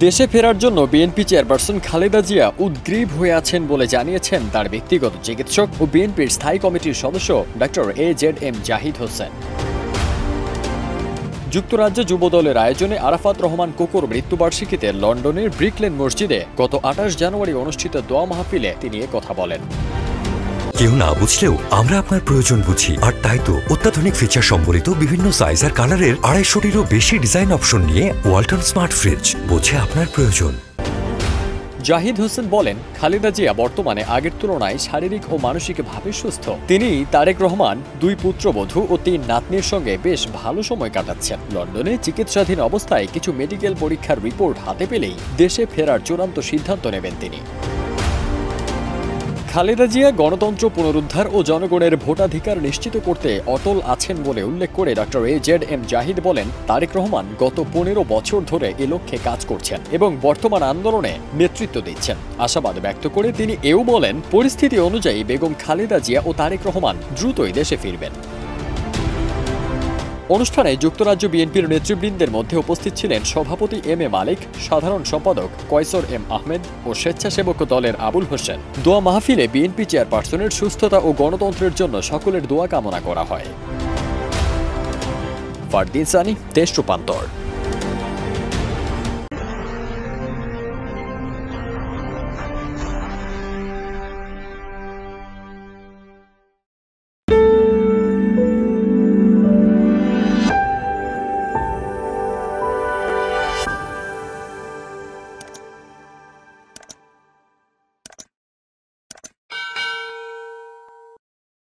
দেশে ফেরার জন্য বিএনপি চেয়ারপারসন খালেদা জিয়া উদ্গ্রীব হয়ে আছেন বলে জানিয়েছেন তার ব্যক্তিগত চিকিৎসক ও বিএনপির স্থায়ী কমিটির সদস্য ডক্টর AZM জাহিদ হোসেন। যুক্তরাজ্য যুবদলের আয়োজনে আরাফাত রহমান কোকোর মৃত্যুবার্ষিকীতে লন্ডনের ব্রিকলেন মসজিদে গত 28 জানুয়ারি অনুষ্ঠিত দোয়া মাহফিলে তিনি কথা বলেন। কেউ না বুঝলেও আমরা আপনার প্রয়োজন বুঝি, আর তাই তো অত্যাধুনিক ফিচার সম্বলিত বিভিন্ন সাইজ আর কালারের 250-টিরও বেশি ডিজাইন অপশন নিয়ে ওয়ালটন স্মার্ট ফ্রিজ বোঝে আপনার প্রয়োজন। জাহিদ হোসেন বলেন, খালেদা জিয়া বর্তমানে আগের তুলনায় শারীরিক ও মানসিকভাবে সুস্থ। তিনি, তারেক রহমান, 2 পুত্রবধূ ও 3 নাতনির সঙ্গে বেশ ভালো সময় কাটাচ্ছেন। লন্ডনে চিকিৎসাধীন অবস্থায় কিছু মেডিকেল পরীক্ষার রিপোর্ট হাতে পেলেই দেশে ফেরার চূড়ান্ত সিদ্ধান্ত নেবেন তিনি। খালেদা জিয়া গণতন্ত্র পুনরুদ্ধার ও জনগণের ভোটাধিকার নিশ্চিত করতে অটল আছেন বলে উল্লেখ করে ডক্টর AZM জাহিদ বলেন, তারেক রহমান গত 15 বছর ধরে এ লক্ষ্যে কাজ করছেন এবং বর্তমান আন্দোলনে নেতৃত্ব দিচ্ছেন। আশাবাদ ব্যক্ত করে তিনি এও বলেন, পরিস্থিতি অনুযায়ী বেগম খালেদা জিয়া ও তারেক রহমান দ্রুতই দেশে ফিরবেন। অনুষ্ঠানে যুক্তরাজ্য বিএনপির নেতৃবৃন্দের মধ্যে উপস্থিত ছিলেন সভাপতি M.A. মালিক, সাধারণ সম্পাদক কয়সর M. আহমেদ ও স্বেচ্ছাসেবক দলের আবুল হোসেন। দোয়া মাহফিলে বিএনপি চেয়ারপারসনের সুস্থতা ও গণতন্ত্রের জন্য সকলের দোয়া কামনা করা হয়। ফারদিন সানি, দেশ রূপান্তর।